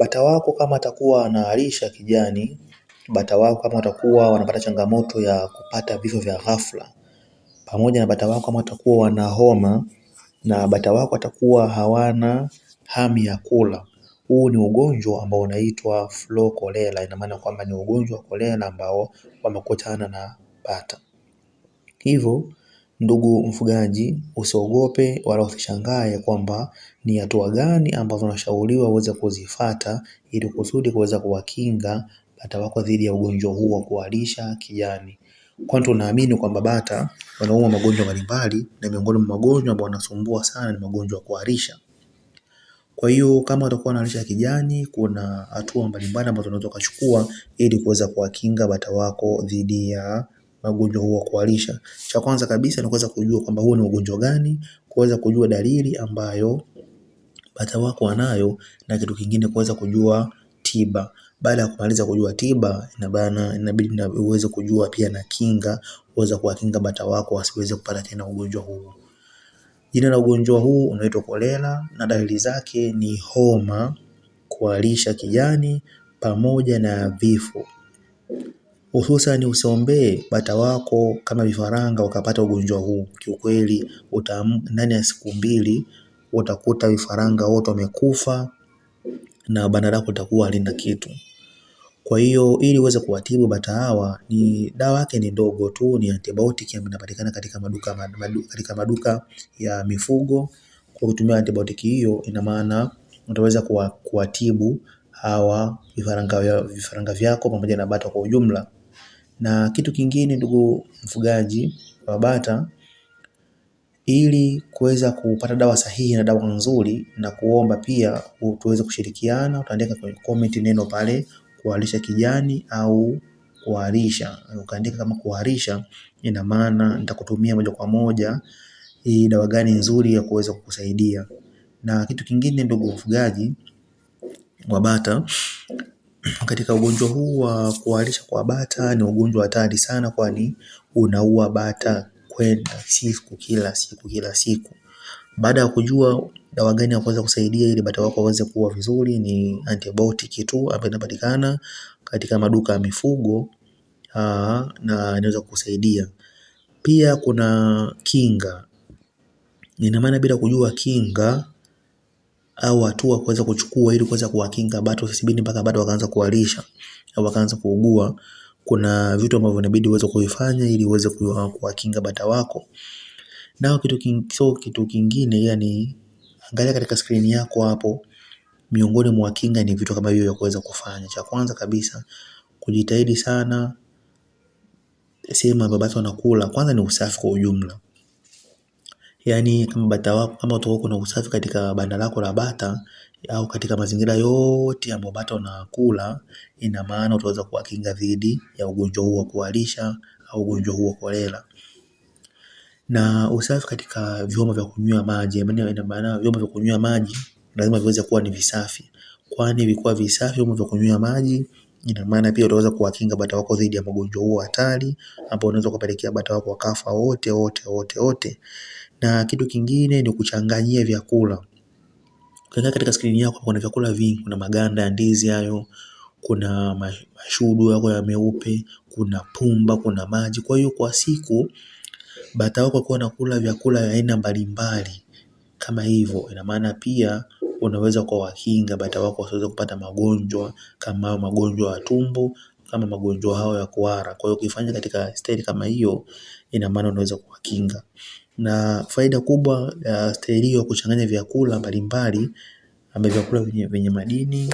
bata wako kama atakuwa analisha kijani, bata wako kama watakuwa wanapata changamoto ya kupata vifo vya ghafla, pamoja na bata wako kama watakuwa wana homa, na bata wako watakuwa hawana hamu ya kula, huu ni ugonjwa ambao unaitwa flow cholera. Ina maana kwamba ni ugonjwa wa cholera ambao wamekutana na bata. Hivyo ndugu mfugaji, usiogope wala usishangae kwamba ni hatua gani ambazo unashauriwa uweze kuzifuata ili kusudi kuweza kuwakinga bata wako dhidi ya ugonjwa huu wa kuharisha kijani. Kwani tunaamini kwamba bata wanaumwa magonjwa mbalimbali, na miongoni mwa magonjwa ambayo yanasumbua sana ni magonjwa ya kuharisha. Kwa hiyo kama utakuwa unaharisha kijani, kuna hatua mbalimbali ambazo unaweza kuchukua ili kuweza kuwakinga bata wako dhidi ya magonjwa huu wa kuharisha. Cha kwanza kabisa ni kuweza kujua kwamba huo ni ugonjwa gani, kuweza kujua dalili ambayo bata wako wanayo, na kitu kingine kuweza kujua tiba. Baada ya kumaliza kujua tiba, inabidi uweze kujua pia na kinga, uweze kuwakinga bata wako wasiweze kupata tena ugonjwa huu. Jina la ugonjwa huu unaitwa cholera, na dalili zake ni homa, kuharisha kijani pamoja na vifo. Hususan usiombee bata wako kama vifaranga wakapata ugonjwa huu. Kiukweli ndani ya siku 2 utakuta vifaranga wote wamekufa na banda lako litakuwa halina kitu. Kwa hiyo ili uweze kuwatibu bata hawa, ni dawa yake ni ndogo tu, ni antibiotic ambayo inapatikana katika maduka ya mifugo. Kwa kutumia antibiotic hiyo, ina maana utaweza kuwatibu hawa vifaranga vyako pamoja na bata kwa ujumla. Na kitu kingine ndugu mfugaji wa bata, ili kuweza kupata dawa sahihi na dawa nzuri, na kuomba pia tuweze kushirikiana. Utaandika kwenye comment neno pale kuharisha kijani au kuharisha. Ukaandika kama kuharisha, ina maana nitakutumia moja kwa moja hii dawa gani nzuri ya kuweza kukusaidia. Na kitu kingine ndugu mfugaji wa bata, katika ugonjwa huu wa kuharisha kwa bata ni ugonjwa hatari sana, kwani unaua bata kwenda kila siku. Baada ya kujua dawa gani ya kuweza kusaidia ili bata wako waweze kuwa vizuri, ni antibiotic tu ambayo inapatikana katika maduka ya mifugo, na inaweza kukusaidia. Pia kuna kinga. Ina maana bila kujua kinga au hatua kuweza kuchukua ili kuweza kuwakinga bata, usisubiri mpaka bata wakaanza kuharisha au wakaanza kuugua. Kuna vitu ambavyo inabidi uweze kuvifanya ili uweze kuwakinga bata wako. Na kitu kingine, yani angalia katika screen yako hapo, miongoni mwa kinga ni vitu kama hivyo ya kuweza kufanya. Cha kwanza kabisa, kujitahidi sana sehemu ambapo bata wanakula, kwanza ni usafi kwa ujumla. Yani kama bata wako, kama utakuwa kuna usafi katika banda lako la bata au katika mazingira yote ambapo bata wanakula, ina maana utaweza kuwakinga dhidi ya ugonjwa huu wa kuharisha au ugonjwa huu wa cholera. Na usafi katika vyombo vya kunywea maji, ina maana vyombo vya kunywea maji lazima viweze kuwa ni visafi, kwani vikiwa visafi vyombo vya kunywea maji, ina maana pia utaweza kuwakinga bata wako dhidi ya magonjwa huu hatari ambao unaweza kupelekea bata wako wakafa wote. Na kitu kingine ni kuchanganyia vyakula. Ukiangalia katika screen yako kuna vyakula vingi, kuna maganda ya ndizi hayo, kuna mashudu yako ya meupe, kuna pumba, kuna maji. Kwa hiyo kwa siku bata wako kwa wanakula vyakula vya aina mbalimbali kama hivyo, ina maana pia unaweza kuwakinga bata wako wasiweze kupata magonjwa kama magonjwa ya tumbo, kama magonjwa hayo ya kuhara. Kwa hiyo ukifanya katika staili kama hiyo, ina maana unaweza kuwakinga. Na faida kubwa ya staili hiyo kuchanganya vyakula mbalimbali ambavyo vyakula vyenye madini.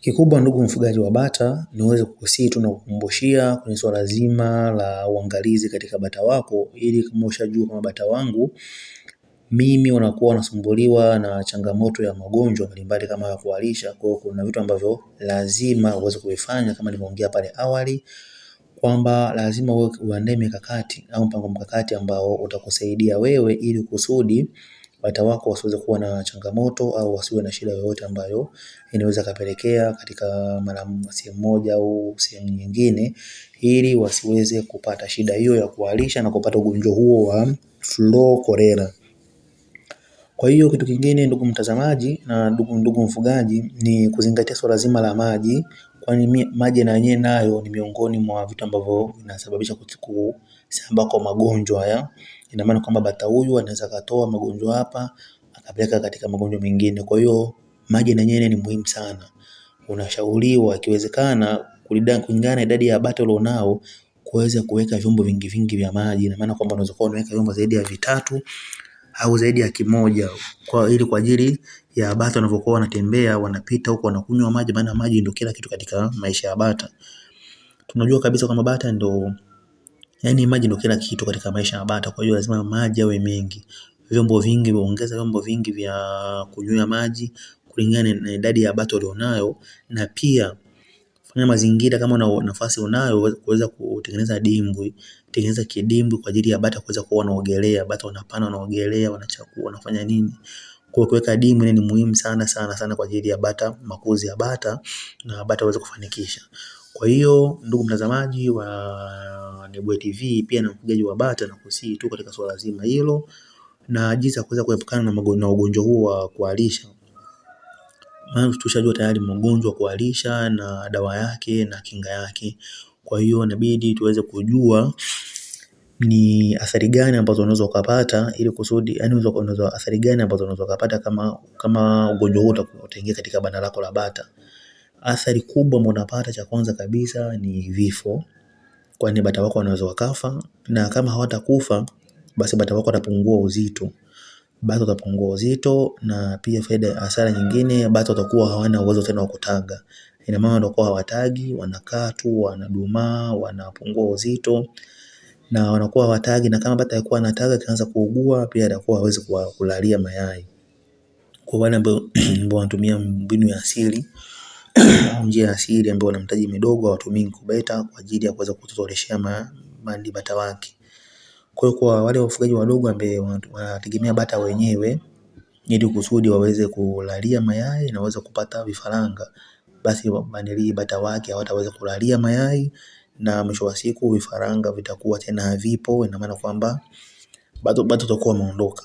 Kikubwa ndugu mfugaji wa bata, niweze kukusii tu na kukumbushia kwenye swala zima la uangalizi katika bata wako, ili kama ushajua kama bata wangu mimi wanakuwa wanasumbuliwa na changamoto ya magonjwa mbalimbali kama ya kuharisha. Kwa hiyo kuna vitu ambavyo lazima uweze kuvifanya kama nilivyoongea pale awali, kwamba lazima uandae mikakati au mpango mkakati ambao utakusaidia wewe ili kusudi bata wako wasiweze kuwa na changamoto au wasiwe na shida yoyote ambayo inaweza kapelekea katika sehemu moja au sehemu nyingine, ili wasiweze kupata shida hiyo ya kuharisha na kupata ugonjwa huo wa flow cholera. Kwa hiyo kitu kingine ndugu mtazamaji na ndugu mfugaji ni kuzingatia swala zima la maji, kwani maji na yenyewe nayo ni miongoni mwa vitu ambavyo vinasababisha kusambaa kwa magonjwa haya. Ina maana kwamba bata huyu anaweza katoa magonjwa hapa akapeleka katika magonjwa mengine. Kwa hiyo maji na yenyewe ni muhimu sana. Unashauriwa ikiwezekana kulingana na idadi ya bata ulionao kuweza kuweka vyombo vingi vingi vya maji. Ina maana kwamba unaweza kuwa unaweka vyombo zaidi ya vitatu au zaidi ya kimoja kwa ajili ya bata wanavyokuwa wanatembea wanapita huko wanakunywa maji, maana maji ndio kila kitu katika maisha ya bata. Tunajua kabisa kwamba bata ndio, yani maji ndio kila kitu katika maisha ya bata, kwa hiyo lazima maji yawe mengi. Vyombo vingi, ongeza vyombo vingi vya kunywea maji kulingana na idadi ya bata ulionayo, na pia fanya mazingira kama una nafasi unayo kuweza kutengeneza dimbwi. Tengeneza kidimbwi kwa ajili ya bata kuweza kuwa wanaogelea, bata wanapanda wanaogelea, wanachakua, wanafanya nini. Kwa kuweka dimbwi ni muhimu sana kwa ajili ya bata, makuzi ya bata na bata waweze kufanikisha. Kwa hiyo ndugu mtazamaji wa Nebuye TV pia na mfugaji wa bata, na kusihi tu katika swala zima hilo na jinsi ya kuweza kuepukana na ugonjwa huu wa kuharisha. Maana tushajua tayari mgonjwa kuharisha na dawa yake na kinga yake. Kwa hiyo inabidi tuweze kujua ni athari gani ambazo unaweza ukapata, ili kusudi yani unaweza athari gani ambazo unaweza ukapata kama ugonjwa huu utaingia katika banda lako la bata. Athari kubwa ambayo unapata, cha kwanza kabisa ni vifo, kwani bata wako wanaweza wakafa, na kama hawatakufa basi bata wako watapungua uzito. Bata watapungua uzito, na pia hasara nyingine, bata watakuwa hawana uwezo tena wa kutaga. Ina maana watakuwa hawatagi, wanakaa tu, wanadumaa, wanapungua uzito na wanakuwa hawatagi, na kama bata alikuwa anataga kaanza kuugua pia atakuwa hawezi kulalia mayai. Kwa wale ambao wanatumia mbinu ya asili au njia ya asili ambao wana mtaji midogo, hawatumii incubator kwa ajili ya kuweza kutotoleshea bata wake. Kwa hiyo kwa wale wafugaji wadogo ambao wanategemea bata wenyewe ili kusudi waweze kulalia mayai na waweze kupata vifaranga, basi bata wake hawataweza kulalia mayai na mwisho wa siku vifaranga vitakuwa tena havipo. Ina maana kwamba bata watakuwa wameondoka.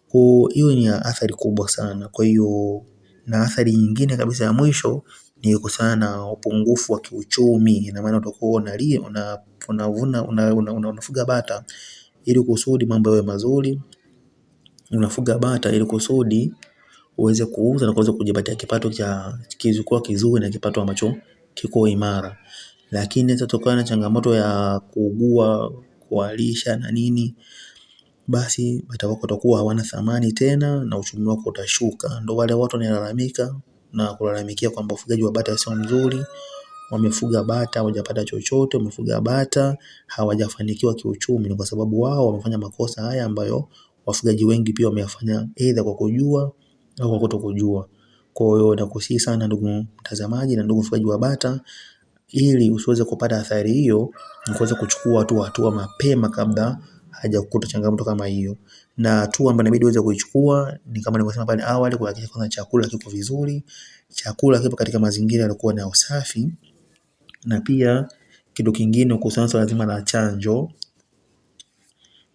Kwa hiyo ni athari kubwa sana. Kwa hiyo na athari nyingine kabisa ya mwisho ni kuhusiana na upungufu wa kiuchumi. Ina maana utakuwa unafuga bata ili kusudi mambo yawe mazuri. Unafuga bata ili kusudi uweze kuuza na kuweza kujipatia kipato cha kizuri na kipato ambacho kiko imara. Lakini itatokana na changamoto ya kuugua, kuharisha na nini, basi bata wako watakuwa hawana thamani tena na uchumi wako utashuka. Ndio wale watu wanalalamika na kulalamikia kwamba ufugaji wa bata sio mzuri. Wamefuga bata hawajapata chochote, wamefuga bata hawajafanikiwa kiuchumi, kwa sababu wao wamefanya makosa haya ambayo wafugaji wengi pia wameyafanya, aidha kwa kujua au kwa kutokujua. Kwa hiyo nakusihi sana ndugu mtazamaji na ndugu mfugaji wa bata, ili usiweze kupata athari hiyo, ni kuweza kuchukua hatua mapema kabla hajakukuta changamoto kama hiyo. Na hatua ambayo inabidi uweze kuichukua ni kama nilivyosema pale awali, kuhakikisha kwamba chakula kipo vizuri, chakula kipo katika mazingira yaliokuwa na usafi, na pia kitu kingine kuhusiana na lazima la chanjo.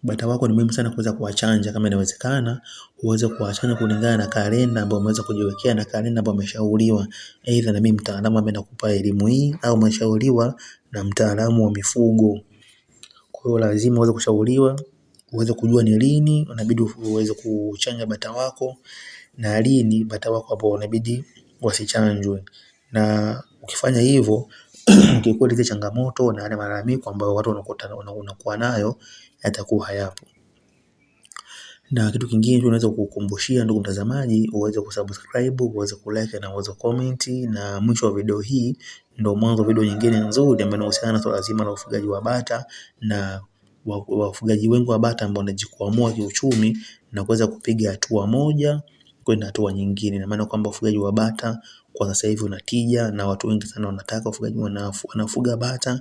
Bata wako ni muhimu sana kuweza kuwachanja kama inawezekana, uweze kuwachanja kulingana na kalenda ambayo umeweza kujiwekea na kalenda ambayo umeshauriwa, aidha na mimi mtaalamu ambaye nakupa elimu hii, au umeshauriwa na mtaalamu wa mifugo. Kwa hiyo lazima uweze kushauriwa, uweze kujua ni lini inabidi uweze kuchanja bata wako na lini bata wako ambao inabidi wasichanjwe. Na ukifanya hivyo ukikuwa hizo changamoto na yale malalamiko ambayo watu wanakuwa nayo yatakuwa hayapo. Na kitu kingine tunaweza kukumbushia ndugu mtazamaji, uweze kusubscribe, uweze kulike na uweze comment. Na mwisho wa video hii ndio mwanzo wa video nyingine nzuri ambayo inahusiana na swala zima la ufugaji wa bata na wafugaji wengi wa bata ambao wanajikwamua kiuchumi na kuweza kupiga hatua moja kwenda hatua nyingine. Na maana kwamba ufugaji wa bata kwa sasa hivi unatija na watu wengi sana wanataka ufugaji, wanafuga bata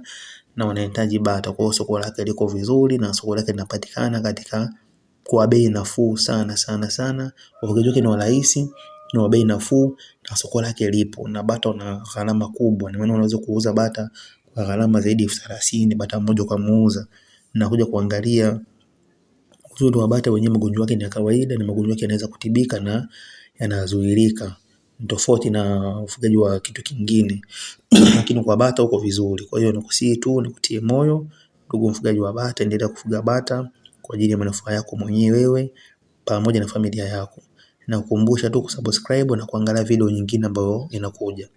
na wanahitaji bata. Kwa hiyo soko lake liko vizuri na soko lake linapatikana katika kwa bei nafuu sana. Ufugaji wake ni rahisi na wa bei nafuu na soko lake lipo, na bata una gharama kubwa. Ni maana unaweza kuuza bata kwa gharama zaidi ya 30,000 bata mmoja kwa muuza, na kuja kuangalia Uzuri wa bata wenyewe magonjwa yake ni ya kawaida na magonjwa yake yanaweza kutibika na yanazuilika. Tofauti na ufugaji wa kitu kingine. Lakini kwa bata uko vizuri. Kwa hiyo nakusihi tu nikutie moyo ndugu mfugaji wa bata, endelea kufuga bata kwa ajili ya manufaa yako mwenyewe wewe pamoja na familia yako. Na kukumbusha tu kusubscribe na kuangalia video nyingine ambayo inakuja.